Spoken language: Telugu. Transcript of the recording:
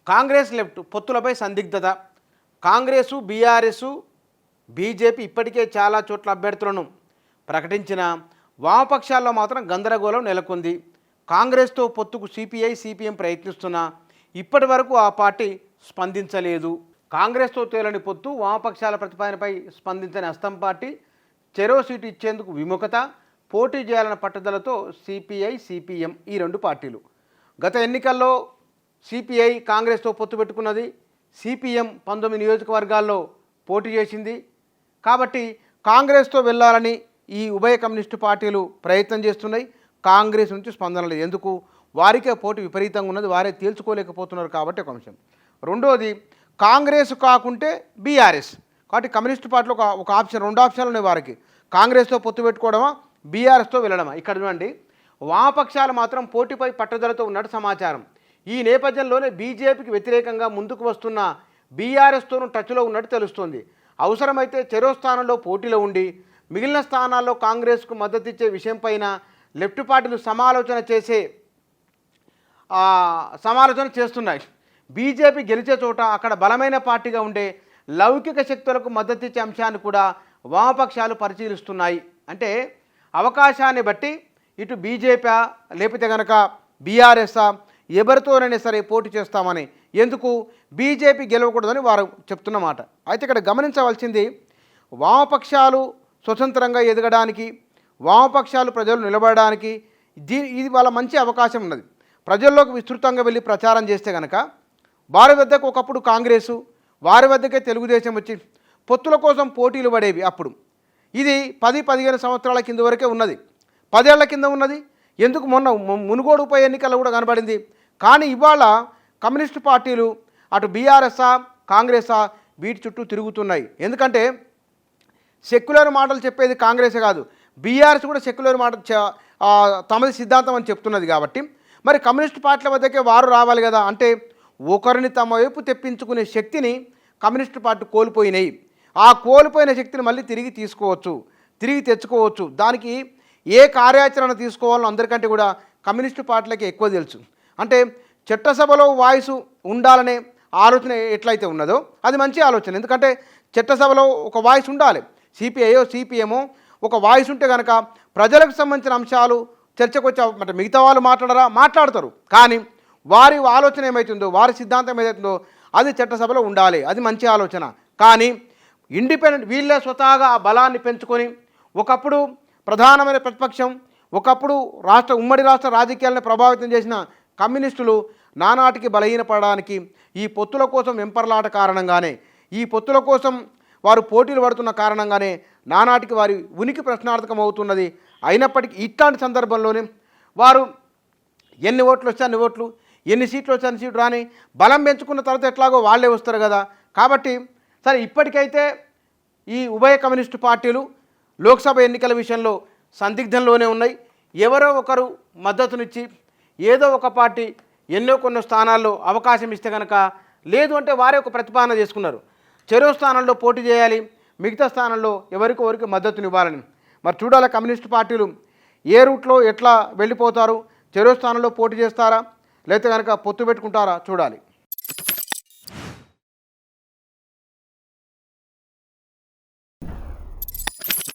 కాంగ్రెస్ లెఫ్ట్ పొత్తులపై సందిగ్ధత. కాంగ్రెసు, బీఆర్ఎస్, బీజేపీ ఇప్పటికే చాలా చోట్ల అభ్యర్థులను ప్రకటించిన వామపక్షాల్లో మాత్రం గందరగోళం నెలకొంది. కాంగ్రెస్తో పొత్తుకు సిపిఐ, సిపిఎం ప్రయత్నిస్తున్నా ఇప్పటి వరకు ఆ పార్టీ స్పందించలేదు. కాంగ్రెస్తో తేలని పొత్తు, వామపక్షాల ప్రతిపాదనపై స్పందించని అస్తం పార్టీ, చెరో సీటు ఇచ్చేందుకు విముఖత, పోటీ చేయాలన్న పట్టుదలతో సిపిఐ, సిపిఎం ఈ రెండు పార్టీలు. గత ఎన్నికల్లో సిపిఐ కాంగ్రెస్తో పొత్తు పెట్టుకున్నది. సిపిఎం 19 నియోజకవర్గాల్లో పోటీ చేసింది. కాబట్టి కాంగ్రెస్తో వెళ్ళాలని ఈ ఉభయ కమ్యూనిస్టు పార్టీలు ప్రయత్నం చేస్తున్నాయి. కాంగ్రెస్ నుంచి స్పందన లేదు. ఎందుకు? వారికే పోటీ విపరీతంగా ఉన్నది, వారే తేల్చుకోలేకపోతున్నారు కాబట్టి ఒక అంశం. రెండోది, కాంగ్రెస్ కాకుంటే బీఆర్ఎస్. కాబట్టి కమ్యూనిస్టు పార్టీలో ఒక ఆప్షన్, రెండు ఆప్షన్లు ఉన్నాయి వారికి. కాంగ్రెస్తో పొత్తు పెట్టుకోవడమా, బీఆర్ఎస్తో వెళ్ళడమా. ఇక్కడ చూడండి, వామపక్షాలు మాత్రం పోటీపై పట్టుదలతో ఉన్నట్టు సమాచారం. ఈ నేపథ్యంలోనే బీజేపీకి వ్యతిరేకంగా ముందుకు వస్తున్న బీఆర్ఎస్తోనూ టచ్లో ఉన్నట్టు తెలుస్తోంది. అవసరమైతే చెరో స్థానంలో పోటీలో ఉండి మిగిలిన స్థానాల్లో కాంగ్రెస్కు మద్దతు ఇచ్చే విషయంపైన లెఫ్ట్ పార్టీలు సమాలోచన చేస్తున్నాయి. బీజేపీ గెలిచే చోట అక్కడ బలమైన పార్టీగా ఉండే లౌకిక శక్తులకు మద్దతు ఇచ్చే అంశాన్ని కూడా వామపక్షాలు పరిశీలిస్తున్నాయి. అంటే అవకాశాన్ని బట్టి ఇటు బీజేపీ లేకపోతే కనుక బీఆర్ఎస్ ఎవరితోనైనా సరే పోటీ చేస్తామని. ఎందుకు? బీజేపీ గెలవకూడదని వారు చెప్తున్నమాట. అయితే ఇక్కడ గమనించవలసింది, వామపక్షాలు స్వతంత్రంగా ఎదగడానికి, వామపక్షాలు ప్రజలు నిలబడడానికి ఇది వాళ్ళ మంచి అవకాశం ఉన్నది. ప్రజల్లోకి విస్తృతంగా వెళ్ళి ప్రచారం చేస్తే కనుక వారి వద్దకు ఒకప్పుడు కాంగ్రెసు, వారి వద్దకే తెలుగుదేశం వచ్చి పొత్తుల కోసం పోటీలు పడేవి. అప్పుడు ఇది 10-15 సంవత్సరాల కింద వరకే ఉన్నది, 10 ఏళ్ల కింద ఉన్నది. ఎందుకు? మొన్న మునుగోడు ఉప ఎన్నికల్లో కూడా కనబడింది. కానీ ఇవాళ కమ్యూనిస్టు పార్టీలు అటు బీఆర్ఎస్ఆ, కాంగ్రెసా వీటి చుట్టూ తిరుగుతున్నాయి. ఎందుకంటే సెక్యులర్ మాటలు చెప్పేది కాంగ్రెసే కాదు, బీఆర్ఎస్ కూడా సెక్యులర్ మాట తమది సిద్ధాంతం అని చెప్తున్నది. కాబట్టి మరి కమ్యూనిస్టు పార్టీల వద్దకే వారు రావాలి కదా. అంటే ఒకరిని తమ వైపు తెప్పించుకునే శక్తిని కమ్యూనిస్టు పార్టీ కోల్పోయినాయి. ఆ కోల్పోయిన శక్తిని మళ్ళీ తిరిగి తెచ్చుకోవచ్చు. దానికి ఏ కార్యాచరణ తీసుకోవాలో అందరికంటే కూడా కమ్యూనిస్టు పార్టీలకి ఎక్కువ తెలుసు. అంటే చట్టసభలో వాయిస్ ఉండాలనే ఆలోచన ఎట్లయితే ఉన్నదో అది మంచి ఆలోచన. ఎందుకంటే చట్టసభలో ఒక వాయిస్ ఉండాలి. సిపిఐయో, సిపిఎమో ఒక వాయిస్ ఉంటే కనుక ప్రజలకు సంబంధించిన అంశాలు చర్చకు వచ్చే అంటే మిగతా వాళ్ళు మాట్లాడతారు. కానీ వారి ఆలోచన ఏమవుతుందో, వారి సిద్ధాంతం ఏదైతుందో అది చట్టసభలో ఉండాలి. అది మంచి ఆలోచన. కానీ ఇండిపెండెంట్ వీళ్ళే స్వతహాగా ఆ బలాన్ని పెంచుకొని ఒకప్పుడు ప్రధానమైన ప్రతిపక్షం, ఒకప్పుడు ఉమ్మడి రాష్ట్ర రాజకీయాలను ప్రభావితం చేసిన కమ్యూనిస్టులు నానాటికి బలహీనపడడానికి ఈ పొత్తుల కోసం వెంపర్లాట కారణంగానే, ఈ పొత్తుల కోసం వారు పోటీలు పడుతున్న కారణంగానే నానాటికి వారి ఉనికి ప్రశ్నార్థకం అవుతున్నది. అయినప్పటికీ ఇట్లాంటి సందర్భంలోనే వారు ఎన్ని ఓట్లు వస్తే అన్ని ఓట్లు, ఎన్ని సీట్లు వస్తే అన్ని సీట్లు రాని బలం పెంచుకున్న తర్వాత ఎట్లాగో వాళ్ళే వస్తారు కదా. కాబట్టి సరే, ఇప్పటికైతే ఈ ఉభయ కమ్యూనిస్టు పార్టీలు లోక్సభ ఎన్నికల విషయంలో సందిగ్ధంలోనే ఉన్నాయి. ఎవరో ఒకరు మద్దతునిచ్చి ఏదో ఒక పార్టీ కొన్ని స్థానాల్లో అవకాశం ఇస్తే కనుక, లేదు అంటే వారే ఒక ప్రతిపాదన చేసుకున్నారు, చెరో స్థానంలో పోటీ చేయాలి, మిగతా స్థానంలో ఎవరికి మద్దతునివ్వాలని. మరి చూడాలి కమ్యూనిస్టు పార్టీలు ఏ రూట్లో ఎట్లా వెళ్ళిపోతారు, చెరో స్థానంలో పోటీ చేస్తారా లేకపోతే కనుక పొత్తు పెట్టుకుంటారా చూడాలి.